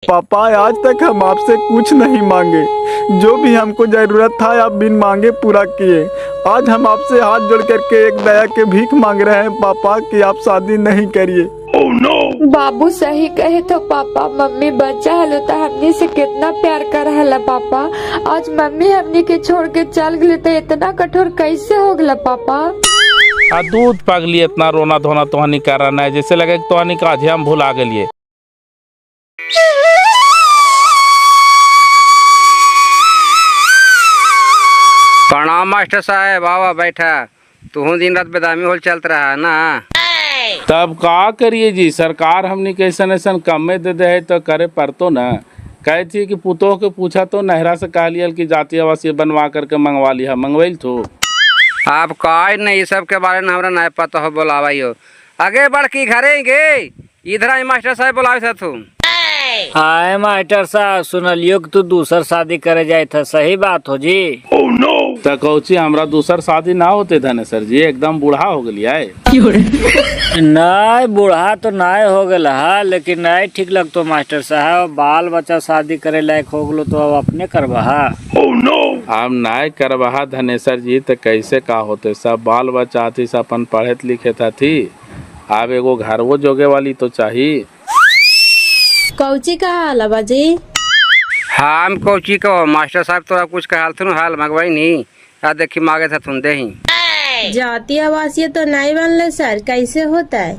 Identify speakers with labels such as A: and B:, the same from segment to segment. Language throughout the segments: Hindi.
A: पापा आज तक हम आपसे कुछ नहीं मांगे, जो भी हमको जरूरत था आप बिन मांगे पूरा किए। आज हम आपसे हाथ जोड़ करके एक दया के भीख मांग रहे हैं पापा कि आप शादी नहीं करिए।
B: बाबू सही कहे तो पापा, मम्मी बच्चा हलो तो हमनी से कितना प्यार कर हला पापा। आज मम्मी हमनी के छोड़ के चल गए तो इतना कठोर कैसे हो गला पापा।
C: दूध पगली इतना रोना धोना तोहनी कर रहा है, जैसे लगे तोहनी का आज हम भुला गलिए।
D: प्रणाम मास्टर साहब, आवा बैठा। तू दिन रात बेदामी होल चलत रहा ना।
C: तब का करिए जी, सरकार हमनी के ऐसा ऐसा कमे दे दे है तो करे पड़तो न। कहे थी कि पुतोह के पूछा तो नहरा से कह लिया कि जाति आवासीय बनवा करके मंगवा लिया, मंगवाइल तो
D: आप कहा नहीं, ये सब के बारे में हमरा नहीं पता हो, बोलावा हो आगे बढ़ के घरे गे। इधर आई मास्टर साहब बोलावे था तू।
E: आए मास्टर साहब, सुनलियो कि तू दूसर शादी करे जाए था, सही बात हो जी?
C: तो कौची हमरा दूसर शादी ना होते धने सर जी, एकदम बूढ़ा हो गलिया है।
E: नहीं बूढ़ा तो नहीं हो गया है, लेकिन नहीं ठीक लगतो मास्टर साहब। बाल बच्चा शादी करे लायक हो गलो तो अब अपने करवा।
C: हम नहीं करवा धनेसर जी, तो कैसे का होते, सब बाल बच्चा थी सब अपन पढ़े लिखे था थी। अब एगो घर वो जोगे वाली तो चाहिए।
F: कौची कहा हाल बाजी?
D: हम कौची कहो मास्टर साहब, तोरा कुछ कहल थू हाल मंगवाई नहीं आ देखी मांगे था तुम दे ही।
F: जाति आवासीय तो नहीं बनले सर, कैसे होता है?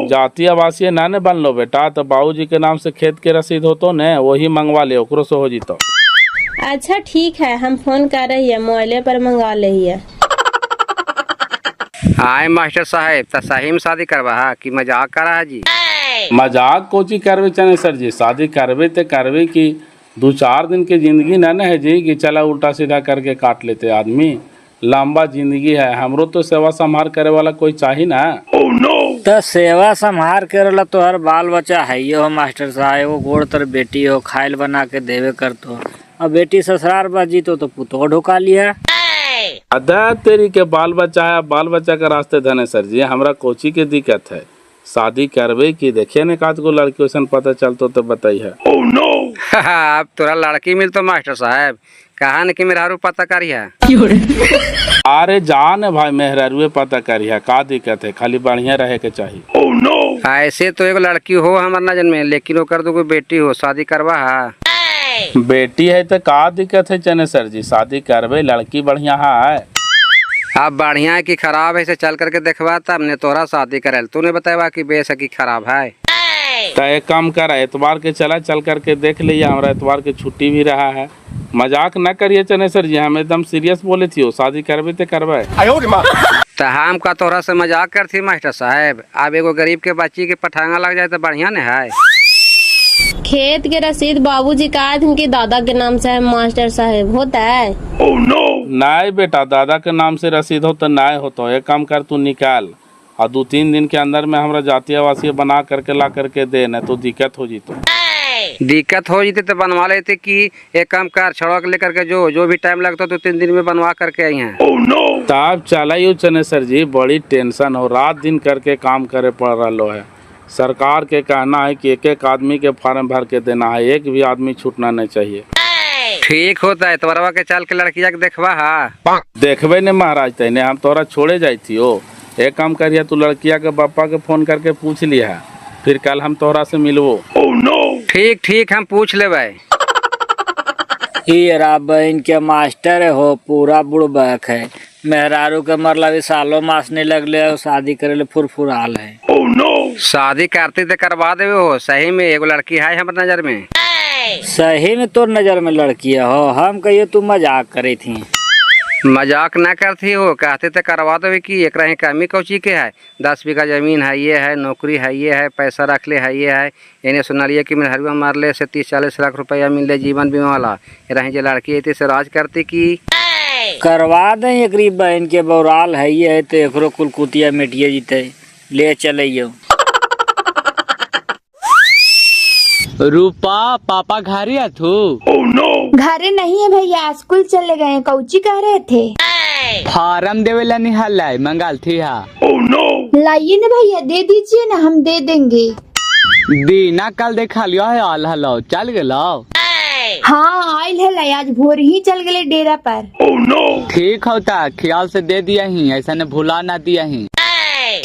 C: जाति आवासीय ना बन लो बेटा, तो बाबूजी के नाम से खेत के रसीद हो तो न वही मंगवा ले, ओकरो से हो जीतो।
F: अच्छा ठीक है, हम फोन कर रही है, मोबाइले पर मंगवा ले है।
D: आए मास्टर साहब, तो सही में शादी करवा कि मजाक करा है जी?
C: मजाक कोची करवे चने सर जी, शादी करवे तो करवे की 2-4 दिन की जिंदगी न है जी कि चला उल्टा सीधा करके काट लेते आदमी। लंबा जिंदगी है, हमरो तो सेवा संभाल करे वाला कोई चाहिए ना।
E: तो सेवा संभार करे तो हर बाल बच्चा है ही हो मास्टर साहब। वो गोड़ तर बेटी हो, खाइल बना के देवे कर तो। अब बेटी ससुराल बाजी तो पुतो ढुका लिया।
C: अदा तेरी के बाल बच्चा है, बाल बच्चा के रास्ते धने सर जी, हमरा कोची के दिक्कत है। शादी करवे की देखिए न काज को लड़की वैसन पता चलतो तो बताइए।
D: अब तोरा लड़की मिल तो मास्टर साहब कहा न कि मेहरारू पता करिया।
C: अरे जान भाई, मेहरारू पता करिया, का दिक्कत है, खाली बढ़िया रहे के चाहिए।
D: ऐसे तो एगो लड़की हो हमार नजर में, लेकिन वो कर दो कोई बेटी हो, शादी करवा।
C: बेटी है तो का दिक्कत है चने सर जी, शादी करवे, लड़की बढ़िया है।
D: अब बढ़िया है कि खराब है, से चल करके देखवा, तब ने तोरा शादी करे। तूने बताया कि बेसकी खराब है।
C: तो एक काम कर, एतवार के चला चल करके देख लिया, हमारा एतवार की छुट्टी भी रहा है। मजाक न करिए चने सर जी, हम एकदम सीरियस बोले थी, वो शादी करवे तो करवाए।
D: तो हम का तोरा से मजाक करती मास्टर साहब। अब एगो गरीब के बच्ची के पठांगा लग जाए तो बढ़िया न है।
F: खेत के रसीद बाबूजी का उनके दादा के नाम से है मास्टर साहब, होता है?
C: नहीं बेटा, दादा के नाम से रसीद हो तो नहीं हो, तो एक काम कर, तू निकाल और 2-3 दिन के अंदर में हमरा जाति आवासीय बना करके ला करके दे, न तो दिक्कत हो जीतो।
D: दिक्कत हो जीती तो बनवा लेते कि एक काम कर, छोड़ा के लेकर के जो भी टाइम लगता तो 3 दिन में बनवा करके आई हैं।
C: तब चला चने सर जी, बड़ी टेंशन हो, रात दिन करके काम करे पड़ रहा है। सरकार के कहना है कि एक आदमी के फॉर्म भर के देना है, एक भी आदमी छूटना नहीं चाहिए।
D: ठीक होता है, तोरवा के चल के लड़किया के देखवा।
C: देखबे ने महाराज, तेने हम तोरा छोड़े जाई थी। ओ एक काम करिए, तू लड़किया के पापा के फोन करके पूछ लिया, फिर कल हम तोहरा से मिलवो।
D: ठीक हम पूछ लेबै।
E: हीरा बहन के मास्टर हो, पूरा बुड़बक है। मेहरारू के मरला भी सालों मास नहीं लगले, शादी करे ले फुरफुराल है।
D: शादी करती तो करवा देवे हो, सही में एगो लड़की है हमारे नजर में।
E: सही में तोर नजर में लड़की हो, हम कहिए तू मजाक करे थी।
D: मजाक ना करती हो, कहते तो करवा देवे कि एक रहे कमी कौची के है। 10 बीघा जमीन है, ये है, नौकरी है, ये है, पैसा रख ले है, ये है। इन्हें सुनलिए कि मेहरुआ मार ले से 30-40 लाख रुपया मिल ले जीवन बीमा वाला। रहे जो लड़की है से राज करती की
E: करवा दे। एक बहन के बौराल है, ये है तो एकरो कुलकुतिया मिटिया जीते, ले चले।
G: रूपा पापा घर ही थू?
B: घरे नहीं है भैया, स्कूल चले गए। कौची कह रहे थे?
G: फार्म देवेला निहाल मंगाल थी।
B: लाइए ना भैया, दे दीजिए ना, हम दे देंगे।
G: दीना कल देखा लियो है आल हलो चल गेलो।
H: हाँ आयल है, आज भोर ही चल गए डेरा पर।
G: ठीक होता, ख्याल से दे दिया ही, ऐसा ने भुला ना दिया ही।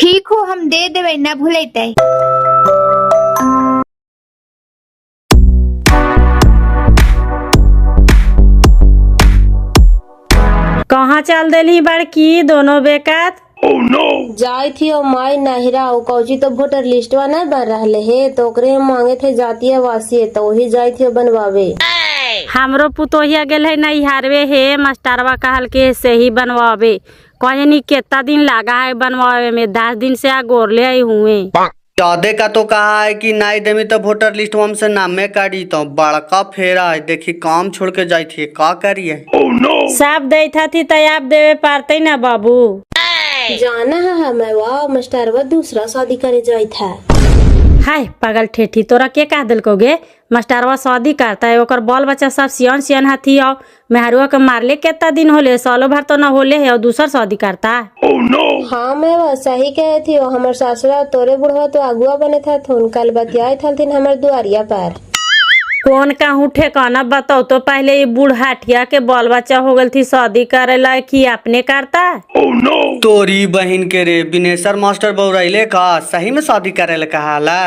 H: ठीक हो, हम दे देवे, न भूलेते।
I: कहाँ चल देली बड़की दोनों बेकत?
F: जाई थी और माई नहिरा कौची तो वोटर लिस्टवा नहीं बन रहे है तो ओकरे हम मांगे थे जातीय आवासीय तो वही जाई थी बनवावे।
I: हमरो पुतोहिया गेल है नैहरवे है, मास्टरवा कहल के से ही बनवावे। कहनी कितना दिन लगा है बनवावे में, 10 दिन से गोरले आई हुए।
J: चौदह का तो कहा है कि नहीं देमी तो वोटर लिस्ट में से नामे काटी तो बड़का फेरा है। देखी काम छोड़ के जाई थी, का करिए?
I: सब दे थी तैयार देवे पारते ना बाबू।
F: जाना है हमें वाह मास्टरवा दूसरा शादी करे जाई था।
I: हाय पागल ठेठी, तोरा के कह दिल को गे? मास्टरवा शादी करता है, ओकर बाल बच्चा सब सियान सियान हाथी आओ। मेहरुआ के मारले कितना दिन होले, सालों भर तो न होले है और दूसर शादी करता है।
F: हाँ मैं वह सही कहे थी, हमार सासुरा तोरे बुढ़वा तो अगुआ बने था, कल बतियाए थी हमारे दुआरिया पर।
I: कौन कहूँ ठेकाना बताओ तो पहले ये बूढ़ाटिया के बाल बच्चा हो गल थी, शादी करे ला कि अपने करता।
J: तोरी बहन के रे बिनेसर मास्टर बौराइले का सही में शादी करे ला कहाला।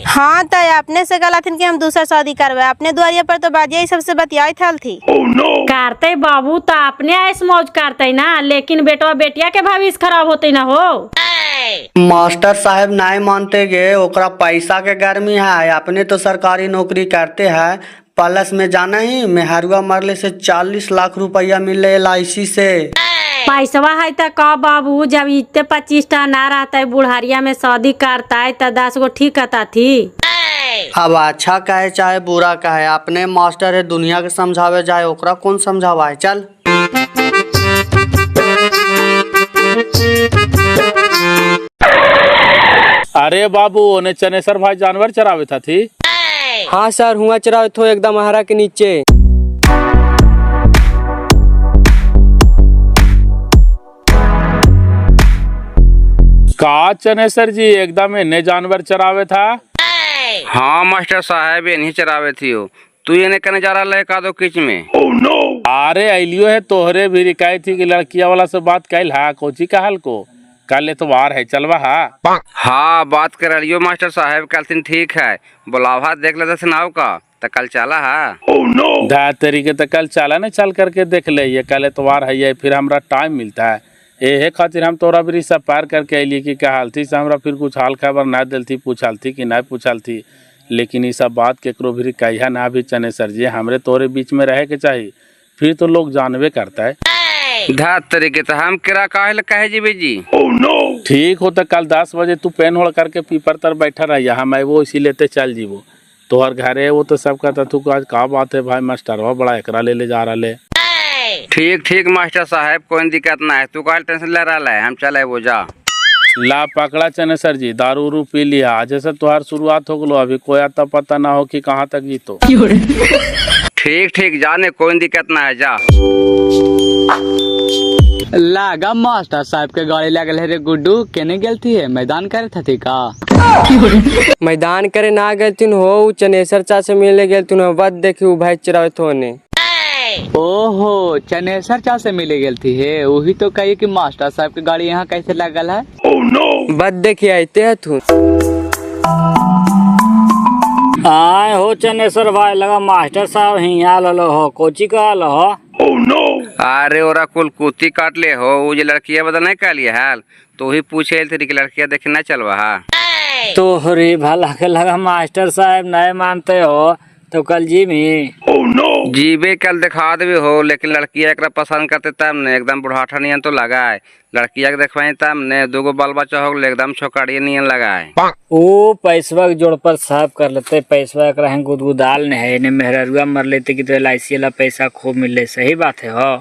F: हाँ तो अपने से गलत कि हम दूसरा शादी करवे, अपने द्वारिया पर तो बाजिया सबसे बतियाई थी।
I: करते बाबू तो अपने ऐस मौज करते ना, लेकिन बेटवा बेटिया के भविष्य खराब होते ना हो।
J: मास्टर साहब नहीं मानते गे, ओकरा पैसा के गर्मी है। अपने तो सरकारी नौकरी करते हैं, प्लस में जाना ही मेहरुआ मरले से 40 लाख रुपया मिले LIC से।
I: पैसवा है तो का बाबू, जब इतने 25 टा ना रहता है बुढ़ारिया में शादी करता है तो 10 गो ठीक कहता थी।
J: अब अच्छा कहे चाहे बुरा कहे, अपने मास्टर है, दुनिया के समझावे जाए, ओकरा कौन समझावा है? चल
C: अरे बाबू ओने चनेसर भाई जानवर चरावे था थी।
G: हाँ सर, हुआ चरावे थो एकदम हरा के नीचे।
C: का चनेसर जी एकदम इन्हें जानवर चरावे था?
D: हाँ मास्टर साहब ये नहीं चरावे थी हो। तू ये नहीं करने जा रहा है का दो किच में?
C: अरे अलियो है तोहरे भी रिकाई थी कि लड़किया वाला से बात कैल हा, कोची कहल को कल एतवार है चलवा हा।
D: हाँ बात कर लियो मास्टर साहब, कल दिन ठीक है, बुलावा देख लेते सुनाओ का तो कल चला है।
C: धा तरीके तो कल चला न, चल करके देख ले, ये कल एतवार है ये, फिर हमरा टाइम मिलता है। ये खातिर हम तोरा भी सब पार करके अलिए कि क्या हाल थी से हमरा फिर कुछ हाल खबर ना दिल थी, पूछल थी कि नहीं पूछल थी। लेकिन ये सब बात केकरो भी कहिया ना भी चनेसर जी, हमरे तोरे बीच में रहे के चाहिए, फिर तो लोग जानवे करता है।
D: धा तरीके तो हम किरा काहे कहे जी जी।
C: ठीक हो तो कल 10 बजे तू पेन होड़ करके पीपर तर बैठा रहिए, हम वो इसी लेते चल जीवो। तोहर घर है वो तो सब कहता तू आज का बात है भाई, मास्टरवा बड़ा एकरा ले जा रहा है।
D: ठीक ठीक मास्टर साहब, कोई दिक्कत ना है, तू का टेंशन ले रहा है, हम चले वो जा।
C: ला पकड़ा चनेसर जी, दारू उरू पी लिया, आज से तुहार शुरुआत हो गलो, अभी कोई आता पता ना हो कि कहाँ तक जीतो।
D: ठीक ठीक जाने, कोई दिक्कत ना है, जा।
G: लागा मास्टर साहब के गाड़ी लगल है रे गुड्डू, केने गेल थी है? मैदान करे थी का?
K: मैदान करे ना गए तुन हो, चनेसर चा से मिले गए तुन, बद देखी भाई चरावे थोने।
G: ओहो चनेसर चा से मिले गेल थी है, वही तो कही कि मास्टर साहब की गाड़ी यहाँ कैसे लगल है।
K: बद देखी आते है तू।
E: आए हो चनेसर भाई, लगा मास्टर साहब ही आल हो, कोची का आल हो?
D: अरे ओरा कुल कुत्ती काट ले हो, वो जो लड़किया बदल नहीं कर लिया हाल, तो ही पूछे तेरी लड़किया देखे ना चलवा हा।
E: तोहरी भला के लगा मास्टर साहब नहीं मानते हो तो कल जी में
D: जीबे कल दिखा देवे हो, लेकिन लड़किया एक पसंद करते तब ने, एकदम बुढ़ाठा नियन तो लगाए, लड़किया के देखवाई तब ने, 2 गो बाल बच्चा हो एकदम छोकड़िया नियन लगाए।
E: वो पैसवा के जोड़ पर साफ कर लेते, पैसवा एक रहे गुदगुदाल ने है, मेहरुआ मर लेते कि तो LIC वाला पैसा खूब मिले, सही बात है हो।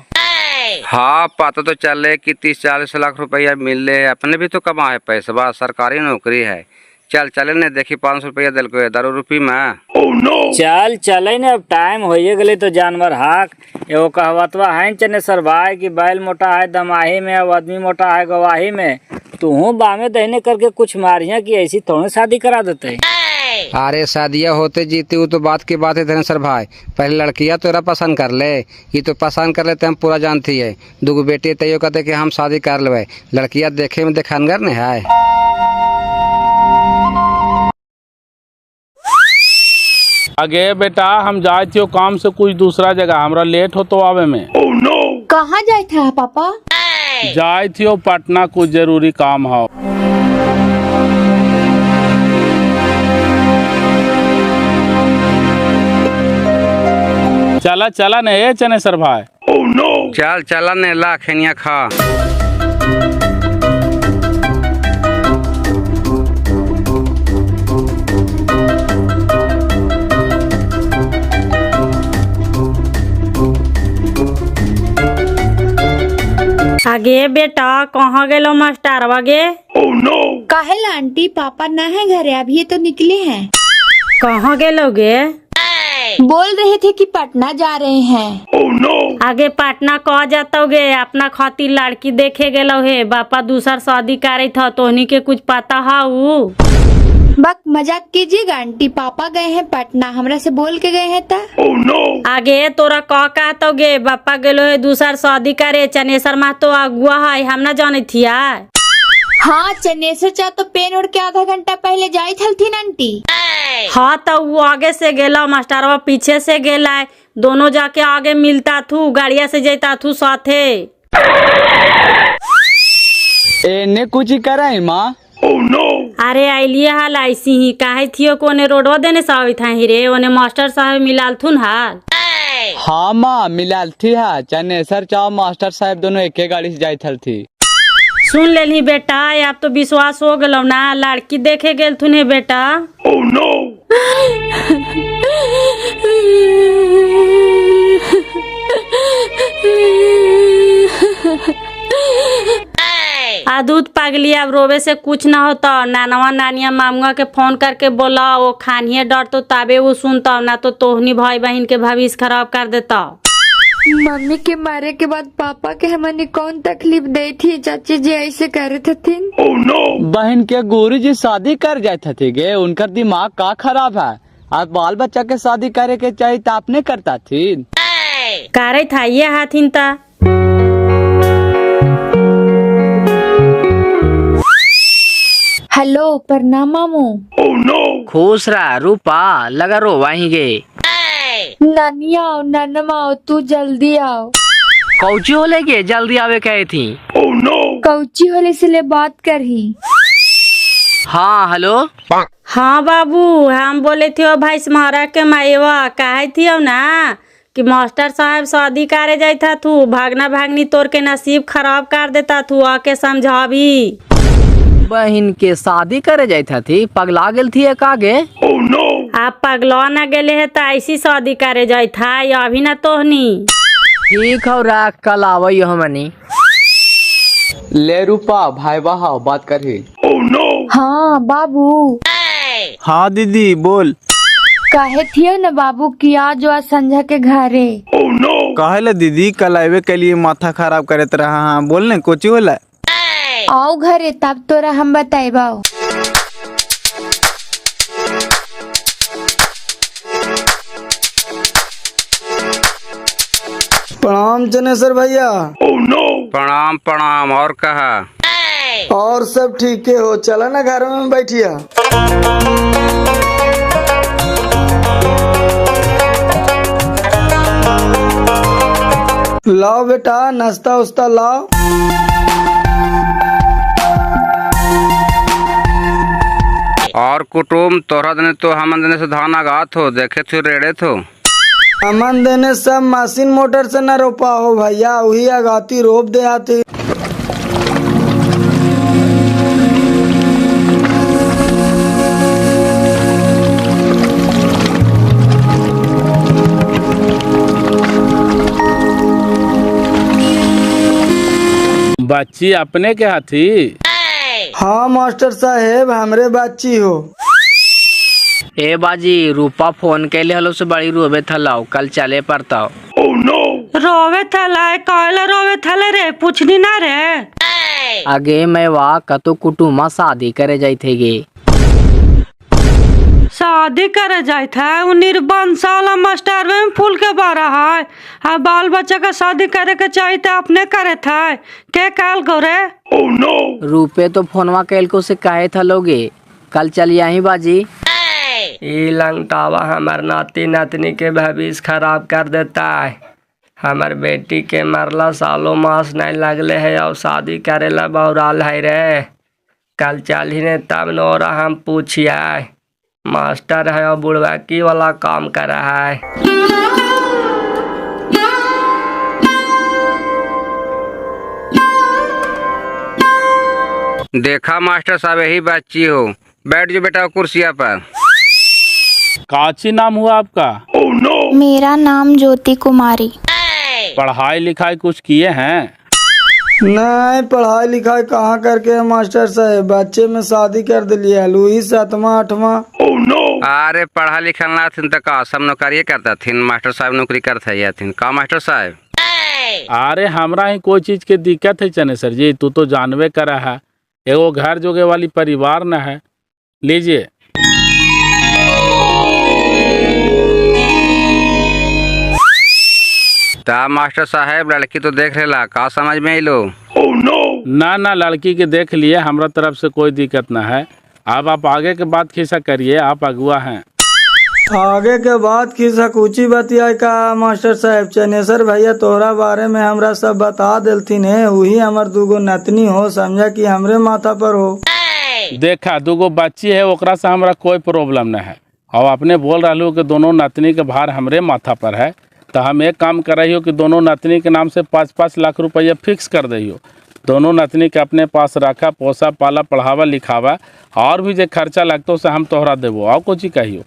D: हाँ पता तो चले कि 30-40 लाख रुपया मिले, अपने भी तो कमा है पैसा, सरकारी नौकरी है। चल चले ने, देखी 500 रुपया दिल को दारू रूपी में।
E: चल चले ने, अब टाइम हो गए तो जानवर हाक। एगो कहवतवा है चनेसर भाई कि बैल मोटा है दमाही में, अब आदमी मोटा है गवाही में। तू बामे दहने करके कुछ मारिया कि ऐसी थोड़ी शादी करा देते है।
D: अरे शादियाँ होते जीती वो तो बात की बात है धनेश्वर भाई। पहले लड़कियाँ तोरा पसंद कर ले, ये तो पसंद कर लेते हम पूरा जानती है। दूगो बेटी तैयो कहते कि हम शादी कर लेवे। लड़कियाँ देखे में देखनगर नहीं है।
C: आगे बेटा हम जाए थे काम से कुछ दूसरा जगह, हमरा लेट हो तो आवे में।
H: कहाँ जाए था पापा?
C: जाए थे पटना, कुछ जरूरी काम हो। चला चला नहीं चनेसर भाई।
D: चल चला ने ला खेनिया खा।
I: आगे बेटा कहाँ गेलो मास्टर गे?
H: काहे ला आंटी, पापा ना है घरे, अभी तो निकले हैं।
I: कहाँ गेलोगे?
H: बोल रहे थे कि पटना जा रहे हैं।
I: आगे पटना कह जातोगे? अपना खातिर लड़की देखे गेलो है, बापा दूसर शादी करे था, तोहनी के कुछ पता हाउ?
H: बक मजाक कीजिएगा आंटी, पापा गए हैं पटना, हमरा से बोल के गए हैं ता।
I: आगे तोरा कह कहतोगे बापा गेलो है दूसर शादी करे, चनेसर माह तो अगुआ है, हम ना जाने थिया।
H: हाँ चनेसर चा तो पेन उड़ के आधा घंटा पहले जाई थी आंटी।
I: हाँ तो वो आगे से गेला, मास्टरवा पीछे से गेला, दोनों जाके आगे मिलता थू, गाड़िया से जाता थू साथे।
G: एने कुछ ही करा है माँ।
I: अरे आइलिए हाल ऐसी ही काहे थियो कोने रोडवा देने सावी था ही रे, ओने मास्टर साहब मिलाल थुन हाल।
G: हाँ माँ मिलाल थी। हाँ चनेसर चाव मास्टर साहब दोनों एक गाड़ी से जाई थी।
I: सुन लेली बेटा, अब तो विश्वास हो गलो ना, लड़की देखे गेल थुने बेटा। दूध पागली, अब रोवे से कुछ न होता। नानवा नानिया मामुआ के फोन करके बोला, वो खानिए डर तो ताबे वो सुनता, ना तो तोहनी भाई बहन के भविष्य खराब कर देता।
B: मम्मी के मारे के बाद पापा के हमने कौन तकलीफ दी थी? चाची जी ऐसे करे थे।
G: बहन के गुरु जी शादी कर जाते थे गे, उनका दिमाग का खराब है। आज बाल बच्चा के शादी करे के चाहिए तो आपने करता थी।
I: करे था ये हाथिन ता।
H: हेलो प्रणाम मामू।
D: खुश रहा रूपा, लगा रो वहीं गे।
B: नानी आओ, नानमा आओ, तू जल्दी आओ।
D: कौची हो लेगे जल्दी आवे कहे थी।
B: कौची होले से ले बात करही।
D: हाँ हेलो।
I: हाँ बाबू, हम बोले थे भाई तुम्हारा के माईवा कहे थियो ना कि मास्टर साहब शादी करे जाता थू, भागना भागनी तोर के नसीब खराब कर देता थू, आके समझावी।
K: बहन के शादी करे जाता थी, पगला गेल थी एक आगे।
I: आप पगला न गेले है तो ऐसी शादी करे जाए था, या अभी न तोहनी।
K: ठीक हो रहा, कल आवई हमनी।
G: ले रूपा भाई बहाओ बात करी।
B: हाँ बाबू।
A: हाँ दीदी बोल।
B: कहे थियो न बाबू कि आज वा संझा के घरे।
A: कहले दीदी कल आवे के लिए माथा खराब करत रहा। हाँ बोलने कोची होला।
B: आओ घरे तब तोरा हम बताइबा।
J: प्रणाम चनेसर भैया।
D: प्रणाम प्रणाम। और कहा?
J: और सब ठीक है हो, चला ना घर में बैठिया। लाओ बेटा नाश्ता उस्ता लाओ।
D: और कुटुम तोरा देने तो हम देने से धान आगात हो, देखे थे रेड़े थो।
J: अमन देने सब मशीन मोटर से न रोपा हो भैया, वही आगाती रोप दे आती।
C: बच्ची अपने के हाथी?
J: हाँ मास्टर साहेब हमरे बच्ची हो।
K: ए बाजी रूपा फोन के लिए हलो से बड़ी रोवे थलाओ, कल चले पड़ता।
I: रोवे थला कहले रोवे थले रे, पूछनी ना रे।
K: आगे मैं वाह कतो कुटुमा शादी करे जाई थे गे।
L: शादी करे जात है वो निर्बंध साला मास्टर में फूल के बारा है। हाँ बाल बच्चा का शादी करे के चाहिए तो अपने करे था के काल करे।
K: रुपए तो फोनवा कैल को से कहे था लोगे कल चलिए यहीं बाजी।
M: ई लंगटावा हमार नाती नातनी के भविष्य खराब कर देता है। हमार बेटी के मरला सालों मास नहीं लगले है और शादी करेला बौराल है रे। कल चली ने तब नोरा हम पूछिए मास्टर है और बुढ़वाकी वाला काम कर रहा है।
D: देखा मास्टर साहब यही बच्ची हो, बैठ जो बेटा कुर्सिया पर।
C: काची नाम हुआ आपका?
H: मेरा नाम ज्योति कुमारी।
C: पढ़ाई लिखाई कुछ किए हैं?
A: नहीं पढ़ाई लिखाई कहाँ करके मास्टर साहब, बच्चे में शादी कर दिलिए लुई 7वां 8वां।
D: अरे पढ़ा लिखा ना थी तो का सब नौकरी करता थी, मास्टर साहब नौकरी करते थी का मास्टर साहब?
C: अरे हमरा ही कोई चीज के दिक्कत है चनेसर जी, तू तो जानवे करा है एगो घर जोगे वाली परिवार न है। लीजिए
D: ता मास्टर साहब लड़की तो देख रहे का समझ में लो?
C: ना ना लड़की के देख लिए, हमरा तरफ से कोई दिक्कत ना है। अब आप आगे के बात खिस्सा करिए, आप अगुआ हैं।
A: आगे के बाद खिस्सा कुची बतिया का मास्टर साहब, चनेसर भैया तोहरा बारे में हमरा सब बता देलथिन है। वही हमार दूगो नतनी हो, समझा कि हमरे माथा पर हो।
C: देखा दूगो बच्ची है ओकरा से हमरा कोई प्रॉब्लम न है। और आपने बोल रहा कि दोनों नतनी के भार हमरे माथा पर है, तो हम एक काम कर रही हो कि दोनों नतनी के नाम से 5-5 लाख रुपया फिक्स कर दइयो। दोनों नतनी के अपने पास रखा, पोसा पाला, पढ़ावा लिखावा, और भी जो खर्चा लगता से हम तोहरा देवो। आओ कुछ कहियो।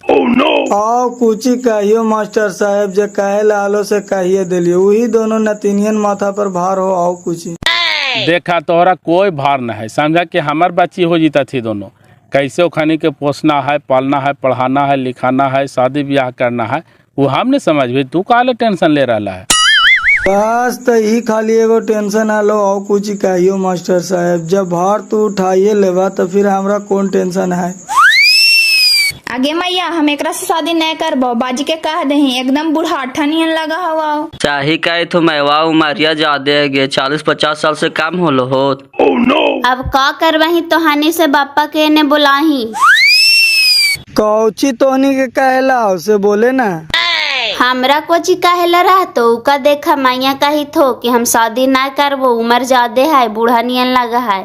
A: आओ कुछ कहियो मास्टर साहब, जो कहे लालो से कहिए दिलियो। वही दोनों नतिनियन माथा पर भार हो। आओ कुछ
C: देखा तोहरा कोई भार न है, समझा कि हमार बच्ची हो जीता थी दोनों। कैसे ओखानी के पोसना है, पालना है, पढ़ाना है, लिखाना है, शादी ब्याह करना है, वो हमने समझ भी। तू काले टेंशन ले रहा है?
A: बस तो यही खाली एगो टेंशन आलो। और कुछ कहियो मास्टर साहब, जब भार तू उठाइए लेवा तो फिर हमरा कौन टेंशन है।
H: आगे मैया हम एकरा से शादी नहीं करबो, बाजी के कह दही एकदम बूढ़ा नियन लगा हवा।
K: चाहे का तो मैवा उमरिया ज्यादा गे 40-50 साल से कम होलो हो।
I: अब का करवही तोहानी से बापा के ने बुलाही।
A: कौची तोहनी के कहला उसे बोले ना।
I: हमरा कोची कहेला रहा तो उका देखा मैया कही थो कि हम शादी ना करबो, उम्र ज्यादा है, बूढ़ा नियन लगा है।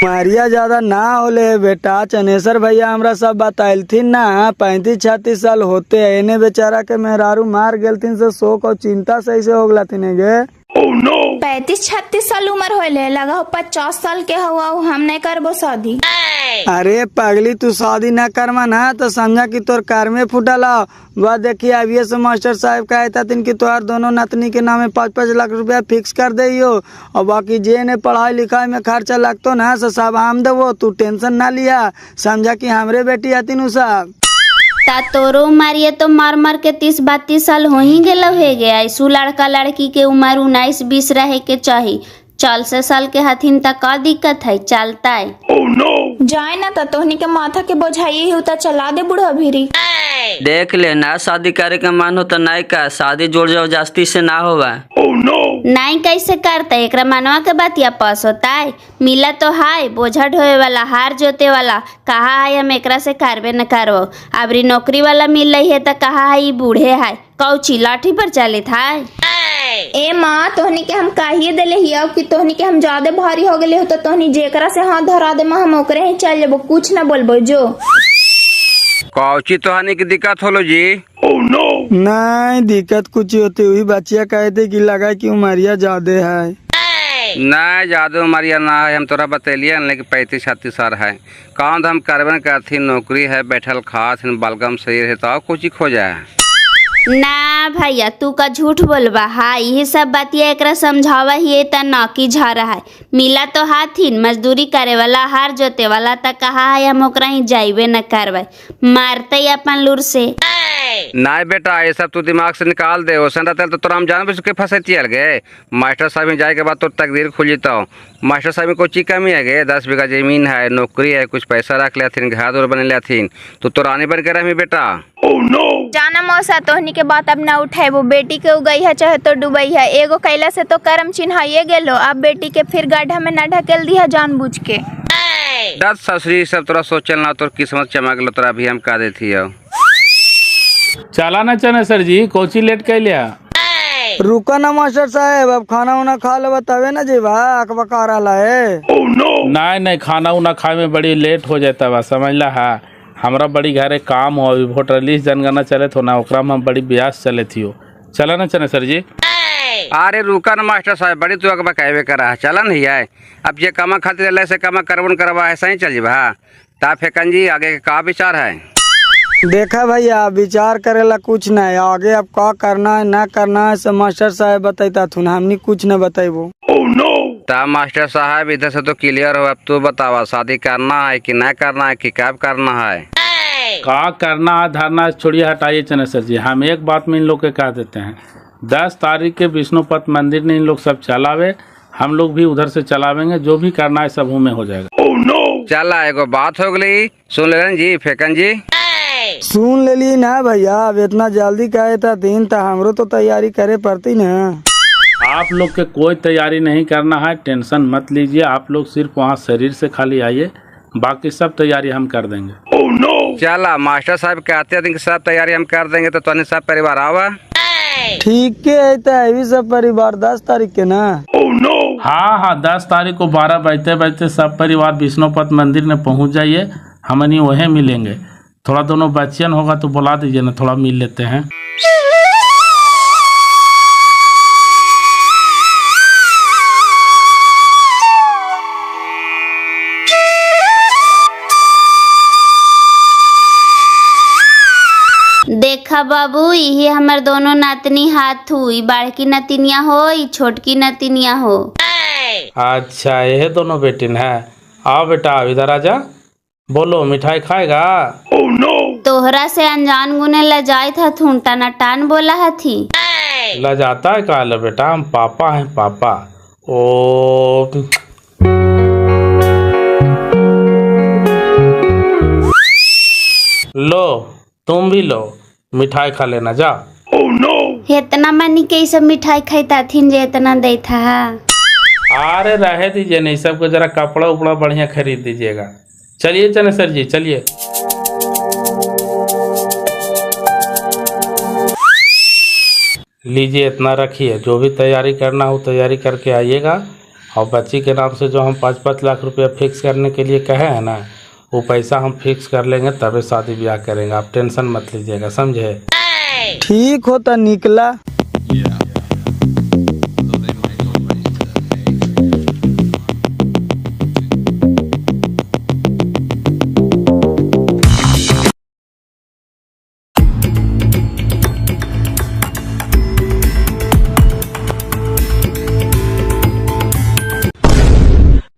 A: मारिया ज्यादा ना होले बेटा, चनेसर भैया हमरा सब बताइलथिन ना। 35-36 साल होते है, इन्हें बेचारा के मेहरारू मार गेलथिन से शोक और चिंता सही से हो गलथिन गे।
H: 35-36 साल उम्र होले, लगा हो 50 साल के हुआ, हम नहीं करबो शादी।
A: अरे पगली तू शादी न करवा ना तो समझा कि तोर कार में फुटला। वह देखिए अभी से मास्टर साहब कहता तीन कि तोहार दोनों नतनी के नामे 5-5 लाख रुपया फिक्स कर दियो। और बाकी जे ने पढ़ाई लिखाई में खर्चा लगतो ना सब हम देवो, तू टेंशन ना लिया। समझा कि हमरे बेटी हतिन उ सब।
I: ता तोरो उमर तो मार मार के 30-32 साल हो ही गेलो है गया। ऐसू लड़का लड़की के उम्र 19-20 रहे के चाहिए। 40 साल के हथिन तक का दिक्कत है, चलता है।
H: जाए ना तोहनी के माथा के बोझाई हो तो चला दे बुढ़ा भीरी।
K: देख ले ना शादी करे के मन हो तो नहीं का, शादी जोड़ जाओ जास्ती से ना होगा।
I: नहीं कैसे करता एकरा मनवा के बतिया पास होता है। मिला तो हाय बोझा ढोए वाला, हार जोते वाला, कहा है हम एकरा से करबे न करबो। अबरी नौकरी वाला मिल रही है तो कहा है बूढ़े है, कौची लाठी पर चले था।
H: ए माँ तोहनी के हम काहिए देले हिया कि तोहनी के हम ज्यादा भारी हो गए हो तो तोहनी जेकरा से हाथ धरा दे हम ओकरे ही चल जाबो, कुछ ना बोलबो जो।
D: कौची तोहनी की दिक्कत होलो जी?
A: नहीं दिक्कत कुछ होती हुई, बच्चिया कहते कि लगा कि उमरिया ज्यादा है।
D: नहीं ज्यादा उमरिया ना है, हम तोरा बतेलिए लेकिन 35-36 साल है। काम तो हम करबे करथी, नौकरी है, बैठल खात बलगम शरीर है, तो कुछ खो जाए
I: ना भैया तू का झूठ बोलबा। हाँ यही सब बातिया एकरा समझावा ही त नाकी झारा है। मिला तो हाथिन मजदूरी करे वाला, हार जोते वाला त कहा है हम ओकरा ही जाइबे न करबे, मारते अपन लूर से।
D: नहीं बेटा ये सब तू दिमाग से निकाल दे ओसन रहता तो तोरा हम जान बुझ के फंसे चल गए। मास्टर साहब में जाए के बाद तो तकदीर खुल जेता हूँ। मास्टर साहब में कोई कमी है गे, 10 बीघा जमीन है, नौकरी है, कुछ पैसा रख लेथिन, घर दूर बने लेथिन, तो रानी बन के रही बेटा।
H: जाना मौसा तोहनी के बात अब ना उठाए, वो बेटी के उगई है चाहे तो डूबई है, एगो कैला से तो कर्म चिन्हाइए गेलो, अब बेटी के फिर गड्ढा में न ढकेल दिया जानबूझ के।
D: दस ससुरी सब तोरा सोचल ना, तोर किस्मत चमक लो, तोरा भी हम का देती हो।
C: चला ना चने सर जी, कोची लेट कर लिया।
G: रुका ना मास्टर साहब, अब खाना वाना खा ले तबे ना जी बका रहा है।
C: नहीं खाना उना खाए में बड़ी लेट हो जाता बा, समझ ला है। हमरा बड़ी घरे काम हो, अभी वोटर लिस्ट जनगणना चले थो ना, ओकरा में बड़ी ब्यास चले थी हो। चला ना चने सर जी।
D: अरे रुका ना मास्टर साहब, बड़ी तू अकबा कहवे करा है, चला नहीं है। अब ये कमा खातिर से कमा करवन करवा ऐसा ही चल जी भा। ता फेकन जी आगे के का विचार है?
G: देखा भैया विचार करेला कुछ नहीं, आगे अब का करना है ना करना है सब मास्टर साहब बताता थुन, हमनी कुछ न बताइबो।
D: ता मास्टर साहब इधर से तो क्लियर हो, अब तू बतावा शादी करना है कि नहीं करना है कि कब करना है?
C: का करना है धरना छोड़िए, हटाइए चने सर जी। हम एक बात में इन लोग के कह देते हैं, 10 तारीख के विष्णुपत मंदिर ने इन लोग सब चलावे, हम लोग भी उधर से चलावेंगे, जो भी करना है सब में हो जाएगा।
D: चला एगो बात हो गई, सुन लेन जी फेकन जी।
G: सुन ले ली ना भैया, अब इतना जल्दी कहे था दिन तो हमरो तो तैयारी करे पड़ती ना।
C: आप लोग के कोई तैयारी नहीं करना है, टेंशन मत लीजिए। आप लोग सिर्फ वहाँ शरीर से खाली आइए, बाकी सब तैयारी हम कर देंगे।
D: चला मास्टर साहब कहते हैं कि सब तैयारी हम कर देंगे, तो तुमने सब परिवार आवा।
G: ठीक है तो अभी सब परिवार 10 तारीख के ना।
C: हाँ 10 तारीख को 12 बजते बजते सब परिवार विष्णुपत मंदिर में पहुँच जाइए, हमनी वहीं मिलेंगे। थोड़ा दोनों बच्चन होगा तो बुला दीजिए ना, थोड़ा मिल लेते हैं।
N: देखा बाबू, यही हमार दोनों नातनी हाथ हुई, बड़की नतिनिया हो, ई छोटकी नतिनिया हो।
C: अच्छा ये दोनों बेटिन है। आओ बेटा इधर आजा, बोलो मिठाई खाएगा?
N: तोहरा से अनजान गुने लजाई था, थूंटा न टान बोला हथी।
C: लजाता है का लो बेटा, हम पापा हैं पापा। ओ लो तुम भी लो, मिठाई खा लेना जा।
N: इतना मनी के सब मिठाई खाईता थीन जे इतना दे था।
C: अरे रहे दीजिए, नहीं सबको जरा कपड़ा उपड़ा बढ़िया खरीद दीजिएगा। चलिए चले सर जी चलिए। लीजिए इतना रखिए, जो भी तैयारी करना हो तैयारी करके आइएगा। और बच्ची के नाम से जो हम 5-5 लाख रुपया फिक्स करने के लिए कहे हैं ना, वो पैसा हम फिक्स कर लेंगे, तभी शादी ब्याह करेंगे। आप टेंशन मत लीजिएगा, समझे?
G: ठीक होता निकला।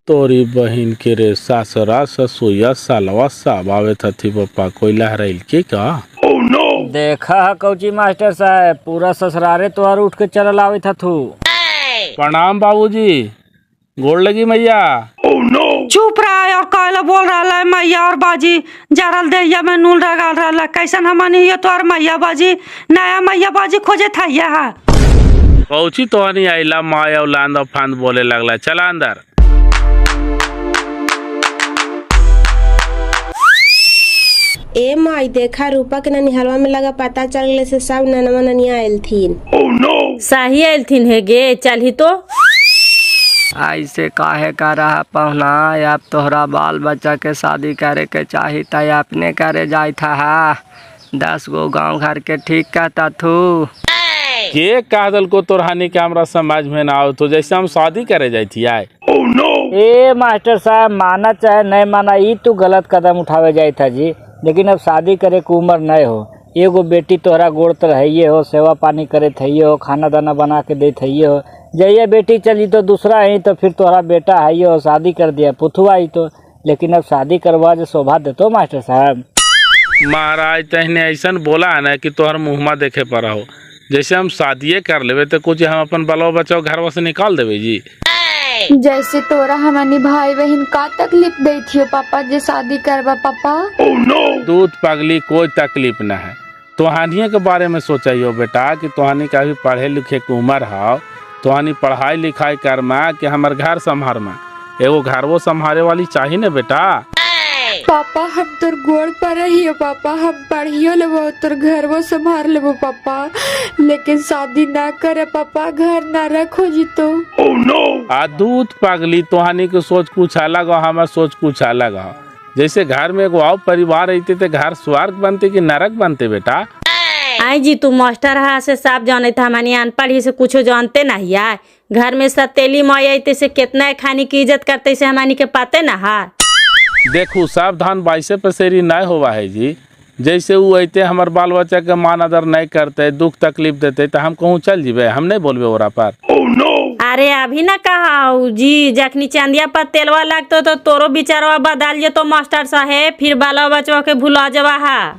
C: तोरी बहन के रे सासरा ससुया सालवा सब आवे थी पप्पा, कोई लहराइल के का?
E: देखा है कौची मास्टर साहब, पूरा ससुरारे तोहर उठ के चल आवे था थू।
C: प्रणाम बाबूजी, गोड़ लगी मैया।
L: चुप रहा और कहला बोल रहा है मैया और बाजी, जरल देहिया में नूल रगल रहा, कैसन हमनी ये तोहर मैया बाजी, नया मैया बाजी खोजे था यह।
C: कौची तो नहीं आइला, माया उलांद फांद बोले लगला, चला अंदर।
F: ए माई देखा रूपा के ननिहरवा में लगा पता चल गए से सब ननवा ननिया आयल थीन।
I: साही आयल थीन है गे, चल ही तो।
M: ऐसे काहे का रहा पहुना, अब तोहरा बाल बच्चा के शादी करे के चाही त अपने करे जाय था। 10 गो गांव घर के ठीक कहता थू।
C: के कह दल को तोरहानी के हमरा समझ में ना आओ, तो जैसे हम शादी करे जाई थी आए।
E: ए मास्टर साहब, माना चाहे नहीं माना, ई तू गलत कदम उठावे जाई था जी, लेकिन अब शादी करे के उम्र नहीं हो। एगो बेटी तोहरा गोड़ तर है हो, सेवा पानी करे थे हो, खाना दाना बना के दे थे हो। जइए बेटी चली तो दूसरा ही, तो फिर तोहरा बेटा है हो, शादी कर दिया पुथुआ ही तो। लेकिन अब शादी करवा जो शोभा देतो मास्टर साहब।
C: महाराज तहने ऐसा बोला है ना कि तोहर मुँहमा देखे पर हो, जैसे हम शादिये कर लेवे तो कुछ हम अपन बलो बचाओ घर से निकाल देवे जी।
B: जैसे तोरा हमारी भाई बहन का तकलीफ दे थी पापा जे शादी करवा पापा।
C: दूध पगली कोई तकलीफ न है, तोहानिए के बारे में सोचियो बेटा कि तोहानी का भी पढ़े लिखे के उम्र है, तोहानी पढ़ाई लिखाई कर में कि हमार घर संभार में, एगो घर वो संभाले वाली चाहिए न बेटा।
B: पापा हम तोर गोड़ पर रहियो पापा, हम पढ़ियो लेबो तोर घर वो संभाल लेबो पापा, लेकिन शादी ना करे पापा, घर ना रखो जी तो।
C: आ दूध पगली तोहानी के सोच कुछ अलग हो, हमार सोच कुछ अलग हो। जैसे घर में एगो और परिवार रहते थे घर स्वर्ग बनते कि नरक बनते बेटा।
I: आई जी तू मास्टर हा से साफ जाने था, हमारी अनपढ़ ही से कुछ जानते नहीं है। घर में सतेली माई से कितना खानी की इज्जत करते से हमारी के पाते ना है।
C: देखू सावधान बाइसे पसेरी नहीं हुआ है जी, जैसे वो अते हमार बाल बच्चा के मान आदर नहीं करते, दुख तकलीफ देते तो हम कहूँ चल जीवे, हम नहीं बोलबे ओरा पर।
I: अरे अभी ना कहा जी, जखनी चांदिया पर तेलवा लगतो तो तोरो बिचारवा बदल जे तो मास्टर साहेब, फिर बाला बचवा के भुला जवा है।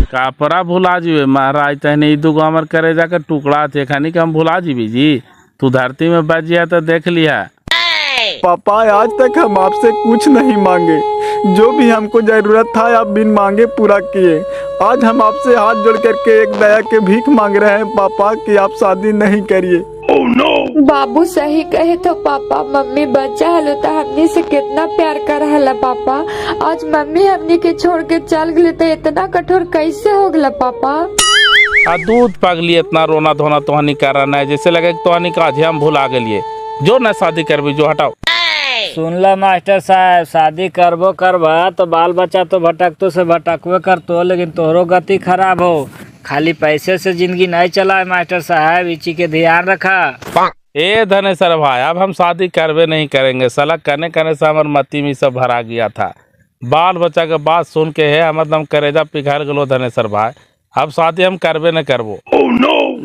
C: कापरा भुला जीवे महाराज, तहने ई दुगो हमर करे जाकर टुकड़ा थे खानी के हम भुला जीवी जी, तू धरती में बच जिया तो देख लिया।
A: पापा आज तक हम आपसे कुछ नहीं मांगे, जो भी हमको जरूरत था आप बिन मांगे पूरा किए। आज हम आपसे हाथ जोड़ करके एक दया के भीख मांग रहे हैं पापा कि आप शादी नहीं करिए।
B: बाबू सही कहे तो पापा, मम्मी बच्चा हलो तो हमने से कितना प्यार कर हला पापा, आज मम्मी हमने के छोड़ के चल गए तो इतना कठोर कैसे हो गला पापा।
C: आ दूध पगली इतना रोना धोना तोहनी कर रहा है, जैसे लगे तोहनी का आज हम भुला गलिए। जो न शादी करबी जो हटाओ।
E: सुनला मास्टर साहब, शादी करबो करबा तो बाल बच्चा तो भटकतो से भटकवे करतो, लेकिन तोहरो गति खराब हो। खाली पैसे से जिंदगी नहीं चला मास्टर साहब, इसी के ध्यान रखा।
C: ए धनेश्वर भाई, अब हम शादी करवे नहीं करेंगे, साला करने करने से हमारे मती में सब भरा गया था। बाल बच्चा के बात सुन के है मतलब करेजा पिघल गलो धनेश्वर भाई, अब शादी हम करवे न करबो।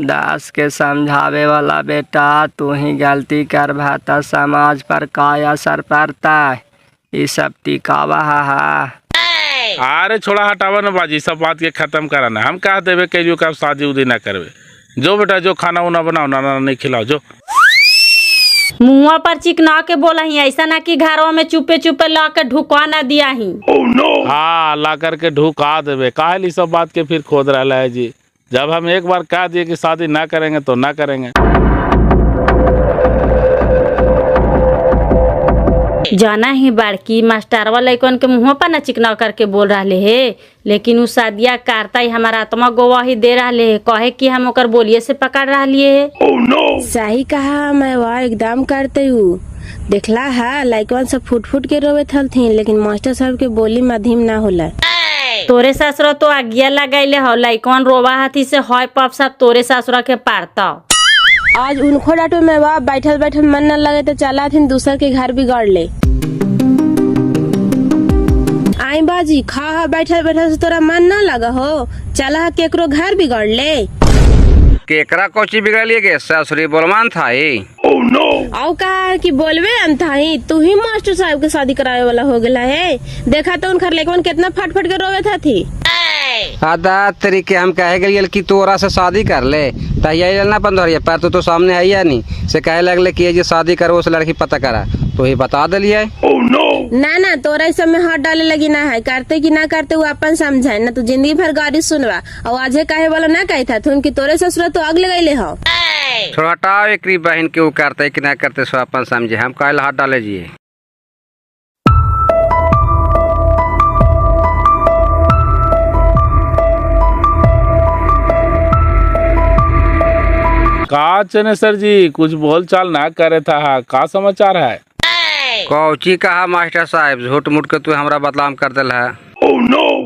M: दास के समझावे वाला बेटा, तू ही गलती कर भाता, समाज पर का असर पड़ता है, ये सब टिकावा हा।
C: अरे छोड़ा हटावा न बाजी, सब बात के खत्म कराना। हम कहा देवे के कब शादी उदी ना करवे, जो बेटा जो खाना उना बनाओ ना नहीं खिलाओ जो।
I: मुँह पर चिकना के बोला ही, ऐसा ना कि घरों में चुपे चुपे ला के ढुकवा ना दिया ही।
C: हाँ ला करके ढुका देवे, काहे सब बात के फिर खोद रहा है जी। जब हम एक बार कह दिए कि शादी ना करेंगे तो ना करेंगे।
I: जाना ही बड़की मास्टरवा लइकन के मुँह पर न चिकना करके बोल रहे है, लेकिन उ शादिया करता ही हमारा आत्मा गवाही दे रहे है, कहे कि हम ओकर बोलिए से पकड़ रही है।
F: सही कहा, मैं वह एकदम करते हूँ। देखला है लइकन सब फुट फुट के रोवे थी, लेकिन मास्टर साहब के बोली मध्यम ना होला।
I: तोरे ससुर तो आज्ञा लगाइले हो, लइकन रोवा हाथी से हॉय पप सब तोरे ससुर के पारता।
F: आज उनको डांटो में वह बैठल बैठल मन न लगे तो चला थी दूसर के घर बिगाड़ ले। आई बाजी खा बैठल बैठल से तोरा मन न लगा हो, चला केकरो घर बिगाड़ ले।
D: केकरा कोची बिगड़िए गे, ससुरी बोलमान था ही।
F: आओ कहा कि बोलवे अंथाही, तू ही मास्टर साहब के शादी करावे वाला हो गया है। देखा तो उनकर लेकन कितना फट फट के रोवे था थी।
D: आधा तरीके हम कहे गए कि तोरा से शादी कर ले, तैयारी लेना पंद्रह पर तो सामने है या नहीं से कहे लगले कि ये शादी करो उस लड़की पता करा, तो ही बता दिलिए।
F: ना तोरा इस सब में हाथ डाले लगी ना है, करते कि ना करते वो अपन समझाए ना, तू जिंदगी भर गाड़ी सुनवा। और आज कहे वाला ना कही था तुम कि तोरे ससुर तो आग लगैले हो।
D: थोड़ा हटाओ एक बहन के वो करते कि ना करते सो अपन समझे, हम कहे हाथ डाले जी।
C: का चनेसर जी कुछ बोल चाल ना करे था, का समाचार है?
D: कौची कहा मास्टर साहब, झूठ मूठ के तू हमरा बदलाम कर दिल है।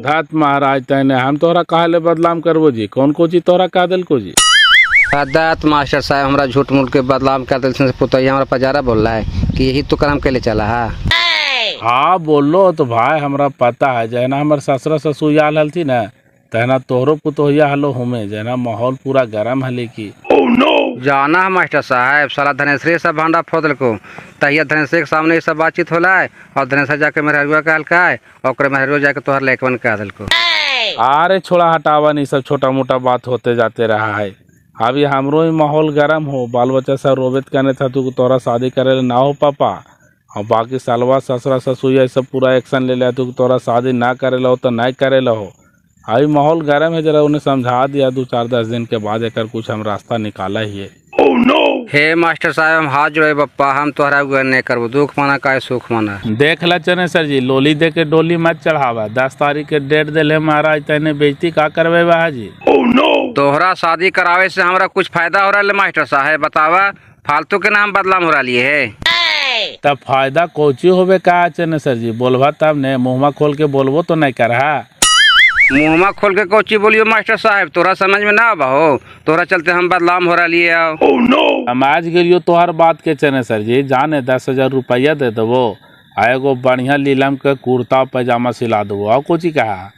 C: धत महाराज तने हम तोहरा कहा ले बदलाम करबो जी, कौन को जी तोहरा कह दिल को जी?
D: दत्त मास्टर साहब हमरा झूठ मूठ के बदलाम कर दिल से पुतैया हमरा पजारा बोल रहा है कि यही तो कर्म के लिए चला है।
C: हाँ बोलो तो भाई हमरा पता है, जैना हमार ससुरा ससुर आल हलती ना तहना तोहरो पुतोहिया हलो हमें, जना माहौल पूरा गरम हले की।
D: जाना है मास्टर साहब, साला धनेश्वरी सब भांडा फोदल को तहिया धनेश्वरी के सामने ये सब बातचीत होला है, और धनेश्वर जाके मेहरुआ कहल का है, और मेहरुआ जाके तोहर लेकवन कह दिल को।
C: अरे छोड़ा हटावा नहीं, सब छोटा मोटा बात होते जाते रहा है। अभी हमरो ही माहौल गर्म हो, बाल बच्चा सब रोबित करने था तू तोरा शादी करे ना हो पापा, और बाकी सालवा ससुरा ससुर सब पूरा एक्शन ले लिया तू तोरा शादी ना करे लो तो नहीं करे लो। अभी माहौल गर्म है, जरा उन्हें समझा दिया 2-4-10 दिन के बाद एक कुछ हम रास्ता निकाला ही है।
D: हे मास्टर साहब हम हाथ जोड़े बप्पा, हम तोहरा गुजर नहीं करबो, दुख माना का सुख माना।
C: देख ला चने सर जी, लोली दे के डोली मत चढ़ावा, 10 तारीख के डेट दिले महाराज, तेने बेइज्जती का करवे बा जी।
D: तोहरा शादी करावे से हमरा कुछ फायदा हो रहा है मास्टर साहब, बतावा फालतू के नाम बदलाम हो रहा लिए है।
C: तब फायदा कोची होवे का चने सर जी, बोलबा तब ने, मुँहमा खोल के बोलबो तो नहीं कर।
D: मुँहमा खोल के कोची बोलियो मास्टर साहब, तोरा समझ में ना आवा हो, तोरा चलते हम बदलाम हो रहा लिए।
C: समझ गलियो तोहर बात के चने सर जी, जाने 10,000 रुपया दे देवो, एगो बढ़िया लीलम के कुर्ता पैजामा सिला देवो, और कुछ कहा।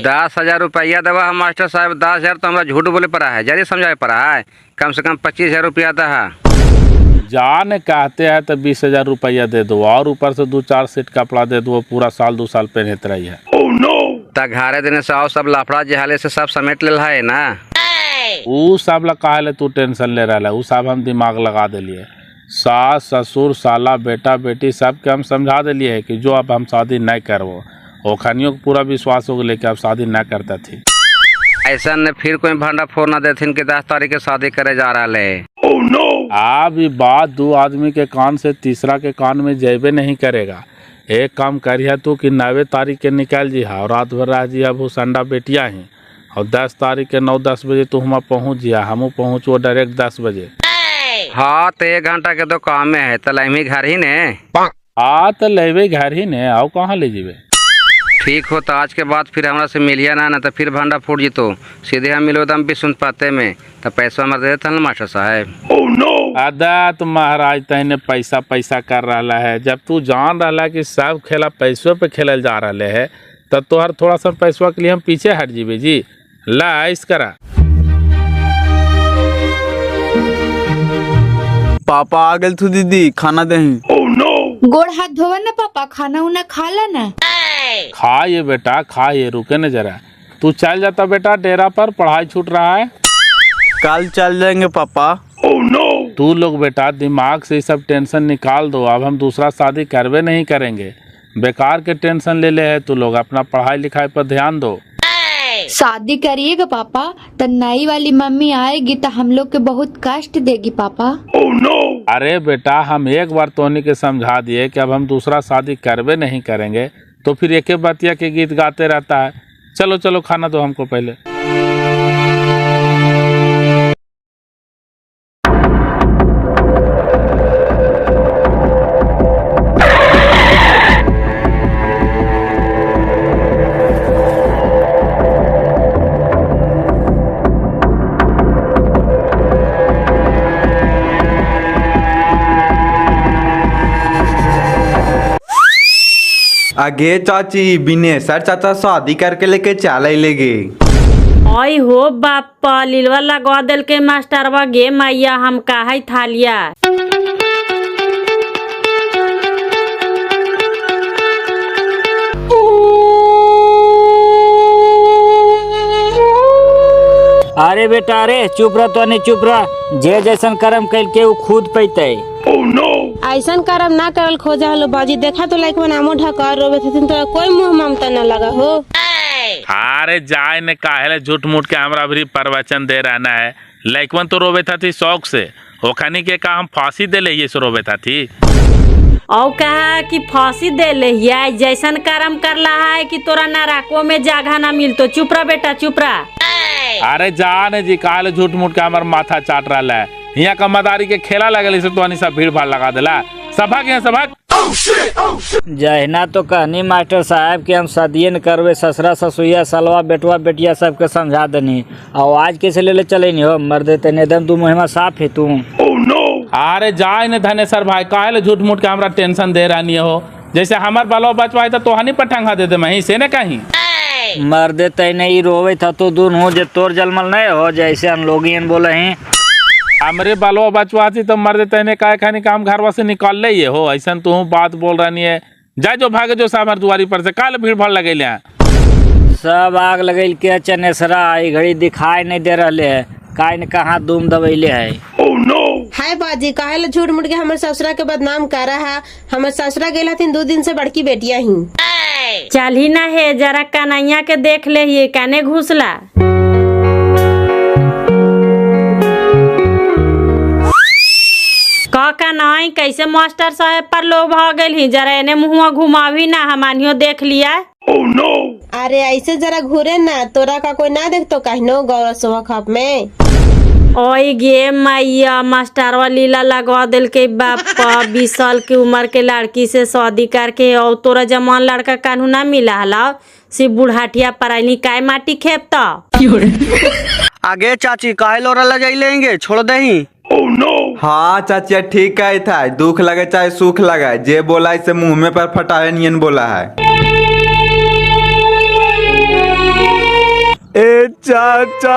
D: 10,000 रुपया देवा हम मास्टर साहब, 10,000 तो हमरा झूठ बोले पड़ा है, जरिए समझाए पड़ा है, कम से कम 25,000 रुपया दहा।
C: जान कहते हैं तो 20,000 रुपया दे दो, और ऊपर से 2-4 सेट कपड़ा दे दो, पूरा साल 2 साल पहनत रही है।
D: घारे देने से आओ सब लाफड़ा जहाले से सब समेट ले है ना।
C: ऊ सब ला काहे तू टेंशन ले रहा है, ऊ सब हम दिमाग लगा दिलिए, सास ससुर साला बेटा बेटी सबके हम समझा दिलिए है कि जो अब हम शादी नहीं करवो, ओखनियों को पूरा विश्वास हो गया कि अब शादी न करता थी।
D: ऐसा न फिर कोई भंडा फोड़ न देथिन कि 10 तारीख के शादी करे जा रहा है।
C: अब बात 2 आदमी के कान से तीसरा के कान में जेबे नहीं करेगा। एक काम करिए तू कि 9 तारीख के निकाल जी और रात भर रह जी, अब संडा बेटिया ही, और 10 तारीख के 9-10 बजे तू हम पहुँच जिया, हम पहुँचो डायरेक्ट 10 बजे।
D: हाँ तो 1 घंटा के तो काम में है, तो लहमी घर ही ने।
C: हाँ तो लेवे घर ही ने, आओ कहाँ ले जीवे।
D: ठीक हो तो आज के बाद फिर हमरा से मिलिया ना तो फिर भंडा फूट जीतो, सीधे हम मिलो दम भी सुन पाते में, तो पैसा हमारे दे देता ना मास्टर साहब।
C: अदा तो महाराज तहने पैसा पैसा कर रहा है, जब तू जान रहा कि सब खेला पैसों पे खेलल जा रहा है, तब तो हर थोड़ा सा पैसवा के लिए हम पीछे हट जीवे जी। ला इस करा
A: पापा आ गए तू दीदी, खाना दही।
B: गोड़ हाथ धोवा ना पापा, खाना उना खा ला ना।
C: खा ये बेटा खा ये, रुके न जरा, तू चल जाता बेटा डेरा पर, पढ़ाई छूट रहा है।
A: कल चल जाएंगे पापा।
C: तू लोग बेटा दिमाग से सब टेंशन निकाल दो, अब हम दूसरा शादी करवे नहीं करेंगे, बेकार के टेंशन ले ले है तू लोग, अपना पढ़ाई लिखाई पर ध्यान दो।
B: शादी करिएगा पापा तो नई वाली मम्मी आएगी तो हम लोग के बहुत कष्ट देगी पापा।
C: अरे बेटा हम एक बार तोहनी के समझा दिए कि अब हम दूसरा शादी करवे नहीं करेंगे, तो फिर एक बतिया के गीत गाते रहता है। चलो चलो खाना दो हमको पहले।
O: आगे चाची बिने सर चाचा शादी करके लेके चले लेगे।
I: ओई हो बापा, लीलवा लगवा दिल के मास्टरवा गे मैया, हम काहे थालिया।
E: अरे बेटा रे चुप रह, तो नहीं चुप रह, जे जैसन कर्म कैल के वो खुद पैते।
F: ऐसा कर्म ना करल खोजा हलो बाजी, देखा तो लाइक नामो ढका रोबे थे, तो कोई मुंह ममता न लगा हो।
C: अरे जाए ने काहे झूठ मूठ के हमरा भी प्रवचन दे रहना है, लइकवन तो रोबे था थी शौक से, ओखनी के का हम फांसी दे ले सो रोबे था थी।
I: और कहा कि फांसी दे ले, जैसन कर्म कर रहा है कि तोरा नरकों में जगह ना मिलतो। चुप रह बेटा चुप रह।
C: अरे जाने जी काले झूठ मूठ के हमार माथा चाट रहा है, यहाँ का मदारी के खेला लगल इसे तो सब भीड़ भाड़ लगा दिला। सभा के सभा
E: जहना तो कहनी मास्टर साहब कि हम शादी न करवे, ससुरा ससुया सलवा बेटवा बेटिया सबके समझा देनी, और आज कैसे ले चले नहीं हो मर देते ने दम, तू मुहिमा साफ है तू।
C: अरे जाए न धनेसर भाई काहे झूठ मूठ के हमरा टेंशन दे रहा हो, जैसे हमार बालो बचवाए तो हनी पठंगा दे दे मही से न कहीं
E: मर देते नहीं रोवे था तो दूर हो, जे तोर जलमल नहीं हो जैसे हम लोग बोले हैं।
C: हमरे बालो बचवा थी तो मर देते ने काय खानी काम घरवा से निकाल ले हो, ऐसा तू बात बोल रही है। जा जो भागे जो सामर दुआरी पर से काल भीड़ भाड़ लगे।
E: सब आग लगल के चनेसरा ई घड़ी दिखाई नहीं दे रहे है, काहे न कहाँ धूम दबैले है।
F: हाय बाजी काहे ला झूठ मूठ के हमर ससुरा के बदनाम कर रहा है। हमर ससुरा गेल हथिन 2 दिन से बड़की बेटिया ही।
I: चल ही ना है जरा कन्हैया के देख ले ही काने घुसला। का नहीं कैसे मास्टर साहब पर लोग भाग गए ही, जरा एने मुहुआ घुमावी ना हमानियो देख लिया।
F: अरे ऐसे जरा घूरे ना, तोरा का कोई ना देख तो कहनो गौरव सुबह खप में।
I: ओए गे मैया मास्टरवा लीला लगवा दिल के बापा 20 साल की उम्र के लड़की से शादी करके और तोरा जमान लड़का कानू ना मिला हला सिर्फ बुढ़ाटिया पराइनी काय माटी खेपता।
J: आगे चाची काहे लोरा ला जाई लेंगे छोड़ दही।
O: हाँ चाचिया ठीक कहे था, दुख लगे चाहे सुख लगे, जे बोला इसे मुंह में पर फटावे नियन बोला है।
A: ए चाचा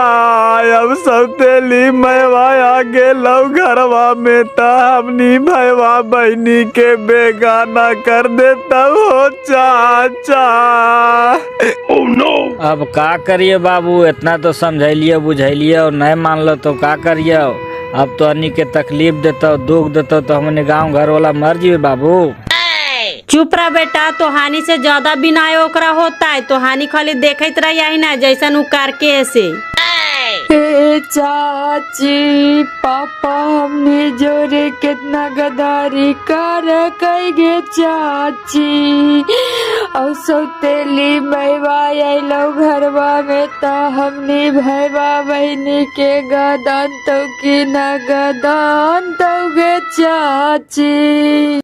A: अब सौतेली मैवा आगे लव घरवा में ता हमनी भैवा बहनी के बेगाना कर देता हो चाचा।
E: अब का करिए बाबू, इतना तो समझलिए बुझलिए और नहीं मान लो तो का करिए। अब तो अन्नी के तकलीफ देता दुख देता तो हमने गांव घर वाला मर जिए बाबू।
I: चुप रह बेटा, तो हानि से ज्यादा बिना ओकरा होता है, तो हानि खाली देखत रह यही ना जैसन उ करके ऐसे।
B: ए चाची पापा हमने जोरे कितना गदारी कर गे चाची और सौतेली मैवा आइलो घरवा में ता हमने भैवा बहनी के गदान तो की न गदान तो गे चाची।